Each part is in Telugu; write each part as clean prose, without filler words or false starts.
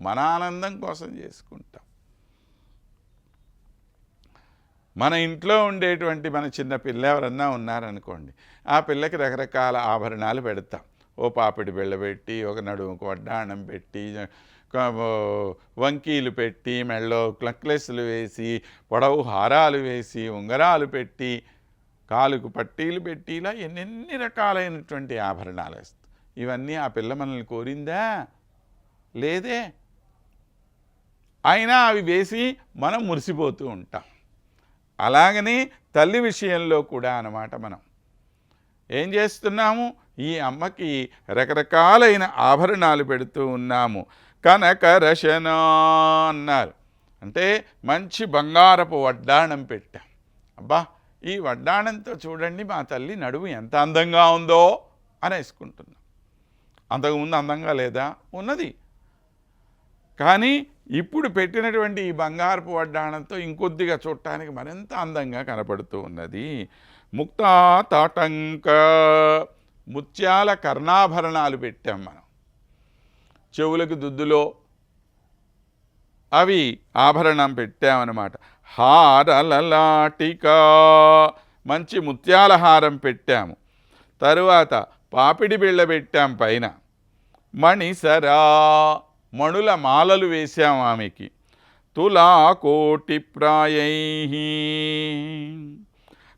మన ఆనందం కోసం చేసుకుంటాం. మన ఇంట్లో ఉండేటువంటి మన చిన్న పిల్ల ఎవరన్నా ఉన్నారనుకోండి, ఆ పిల్లకి రకరకాల ఆభరణాలు పెడతాం. ఓ పాపిడి బిళ్ళ పెట్టి, ఒక నడుముకు వడ్డాణం పెట్టి, వంకీలు పెట్టి, మెళ్ళో క్లక్లెస్లు వేసి, పొడవు హారాలు వేసి, ఉంగరాలు పెట్టి, కాలుకు పట్టీలు పెట్టి, ఇలా ఎన్నెన్ని రకాలైనటువంటి ఆభరణాలు వేస్తాం. ఇవన్నీ ఆ పిల్ల మనల్ని కోరిందా? లేదే. అయినా అవి వేసి మనం మురిసిపోతూ ఉంటాం. అలాగని తల్లి విషయంలో కూడా అన్నమాట. మనం ఏం చేస్తున్నాము? ఈ అమ్మకి రకరకాలైన ఆభరణాలు పెడుతూ ఉన్నాము. కనకరశన అన్నారు, అంటే మంచి బంగారపు వడ్డాణం పెట్టాం. అబ్బా, ఈ వడ్డాణంతో చూడండి మా తల్లి నడుము ఎంత అందంగా ఉందో అనేసుకుంటున్నాం. అంతకుముందు అందంగా లేదా? ఉన్నది. కానీ ఇప్పుడు పెట్టినటువంటి ఈ బంగారపు వడ్డాణంతో ఇంకొద్దిగా చూడటానికి మరింత అందంగా కనపడుతూ ఉన్నది. ముక్తా తాటంక, ముత్యాల కర్ణాభరణాలు పెట్టాం మనం. చెవులకు దుద్దులో అవి ఆభరణం పెట్టామన్నమాట. హారలలాటిక, మంచి ముత్యాల హారం పెట్టాము. తరువాత పాపిడి బిళ్ళ పెట్టాం పైన. మణిసరా, మణుల మాలలు వేశాం ఆమెకి. తులా కోటి ప్రాయై,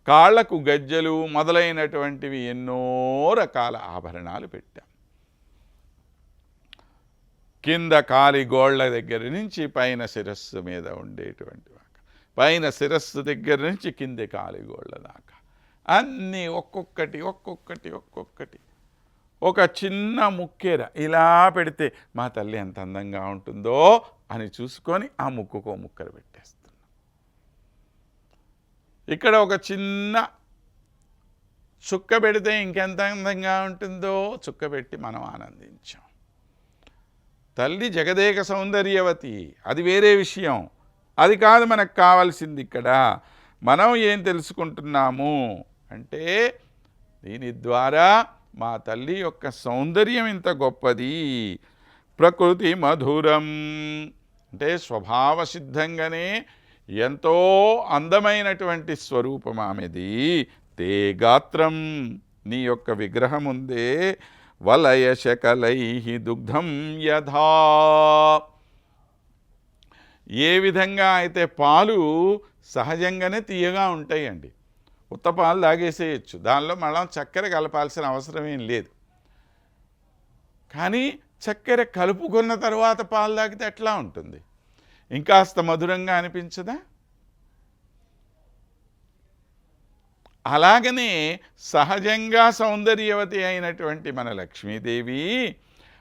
కాళ్లకు గజ్జలు మొదలైనటువంటివి ఎన్నో రకాల ఆభరణాలు పెట్టాం. కింద కాలి గోళ్ల దగ్గర నుంచి పైన శిరస్సు మీద ఉండేటువంటి పైన శిరస్సు దగ్గర నుంచి కింది కాలి గోళ్ల దాకా అన్నీ ఒక్కొక్కటి ఒక్కొక్కటి ఒక్కొక్కటి. ఒక చిన్న ముక్కెర ఇలా పెడితే మా తల్లి ఎంత అందంగా ఉంటుందో అని చూసుకొని ఆ ముక్కుకో ముక్కర పెట్టేస్తున్నాం. ఇక్కడ ఒక చిన్న చుక్క పెడితే ఇంకెంత అందంగా ఉంటుందో చుక్క పెట్టి మనం ఆనందించాం. తల్లి జగదేక సౌందర్యవతి, అది వేరే విషయం. అది కాదు మనకు కావాల్సింది. ఇక్కడ మనం ఏం తెలుసుకుంటున్నాము అంటే, దీని ద్వారా మా తల్లి యొక్క సౌందర్యం ఇంత గొప్పది. ప్రకృతి మధురం, అంటే స్వభావ సిద్ధంగానే ఎంతో అందమైనటువంటి స్వరూపం ఆమెది. తే గాత్రం, నీ యొక్క విగ్రహం ఉందే, వలయ శకలై దుగ్ధం యథా, ఏ విధంగా అయితే పాలు సహజంగానే తీయగా ఉంటాయండి. ఉత్త పాలు తాగేసేయచ్చు, దానిలో మళ్ళీ చక్కెర కలపాల్సిన అవసరం ఏం లేదు. కానీ చక్కెర కలుపుకున్న తర్వాత పాలు తాగితే ఎట్లా ఉంటుంది? ఇంకాస్త మధురంగా అనిపించదా? అలాగనే సహజంగా సౌందర్యవతి అయినటువంటి మన లక్ష్మీదేవి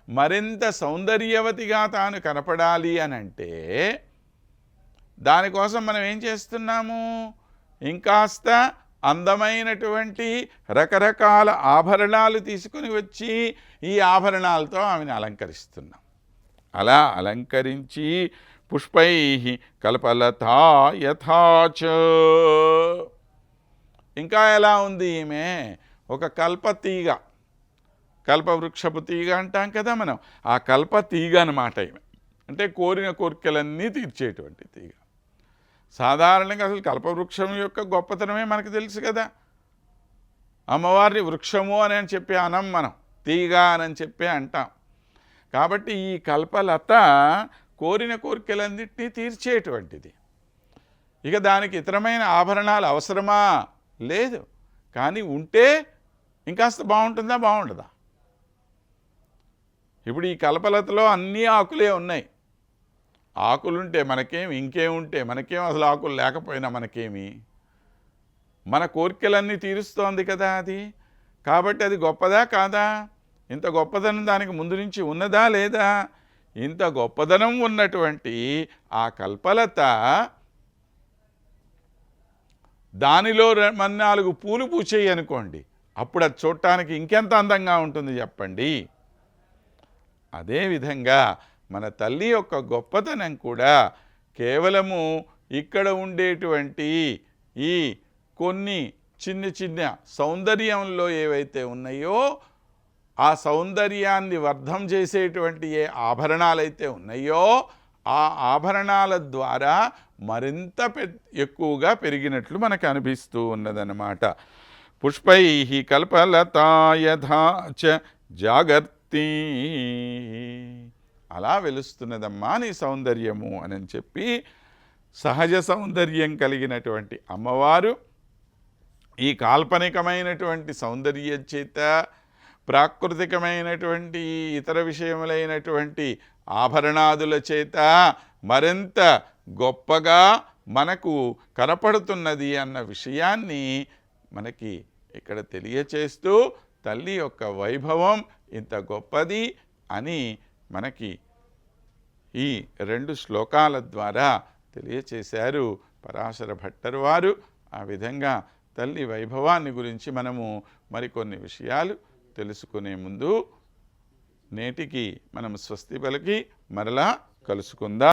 మరింత సౌందర్యవతిగా తాను కనపడాలి అనంటే దానికోసం మనం ఏం చేస్తున్నాము? ఇంకాస్త అందమైనటువంటి రకరకాల ఆభరణాలు తీసుకుని వచ్చి ఈ ఆభరణాలతో ఆమెను అలంకరిస్తున్నాం. అలా అలంకరించి పుష్పై కల్పలతా యథాచ, ఇంకా ఎలా ఉంది ఈమె? ఒక కల్పతీగ, కల్పవృక్షపు తీగ అంటాం కదా మనం, ఆ కల్పతీగ అన్నమాట ఈమె. అంటే కోరిన కోరికలన్నీ తీర్చేటువంటి తీగ. సాధారణంగా అసలు కల్పవృక్షం యొక్క గొప్పతనమే మనకు తెలుసు కదా. అమ్మవారిని వృక్షము అని చెప్పి అనం, మనం తీగ అని చెప్పి అంటాం. కాబట్టి ఈ కల్పలత కోరిన కోరికలన్నింటినీ తీర్చేటువంటిది. ఇక దానికి ఇతరమైన ఆభరణాలు అవసరమా? లేదు. కానీ ఉంటే ఇంకాస్త బాగుంటుందా, బాగుండదా? ఇప్పుడు ఈ కల్పలతలో అన్ని ఆకులే ఉన్నాయి. ఆకులుంటే మనకేం, ఇంకేముంటే మనకేం, అసలు ఆకులు లేకపోయినా మనకేమి? మన కోరికలన్నీ తీరుస్తోంది కదా అది. కాబట్టి అది గొప్పదా కాదా? ఇంత గొప్పదనం దానికి ముందు నుంచి ఉన్నదా లేదా? ఇంత గొప్పదనం ఉన్నటువంటి ఆ కల్పలత దానిలో 4 పూలు పూచేయి అనుకోండి, అప్పుడు అది చూడటానికి ఇంకెంత అందంగా ఉంటుంది చెప్పండి. అదేవిధంగా మన తల్లి యొక్క గొప్పతనం కూడా కేవలము ఇక్కడ ఉండేటువంటి ఈ కొన్ని చిన్న చిన్న సౌందర్యంలో ఏవైతే ఉన్నాయో ఆ సౌందర్యాన్ని వర్ధం చేసేటువంటి ఏ ఆభరణాలైతే ఉన్నాయో ఆ ఆభరణాల ద్వారా మరింత ఎక్కువగా పెరిగినట్లు మనకు అనిపిస్తూ ఉన్నదన్నమాట. పుష్పై కల్పలతా యథా చ జాగర్తి, అలా వెలుస్తున్నదమ్మా నీ సౌందర్యము అని చెప్పి సహజ సౌందర్యం కలిగినటువంటి అమ్మవారు ఈ కాల్పనికమైనటువంటి సౌందర్యం చేత ప్రాకృతికమైనటువంటి ఇతర విషయములైనటువంటి ఆభరణాదుల చేత మరింత గొప్పగా మనకు కనపడుతున్నది అన్న విషయాన్ని మనకి ఇక్కడ తెలియచేస్తూ తల్లి యొక్క వైభవం ఇంత గొప్పది అని మనకి ఈ 2 శ్లోకాల ద్వారా తెలియచేశారు పరాశర భట్టర్ వారు. ఆ విధంగా తల్లి వైభవాన్ని గురించి మనము మరికొన్ని విషయాలు తెలుసుకునే ముందు నేటికి మనం స్వస్తి పలికి మరలా కలుసుకుందాం.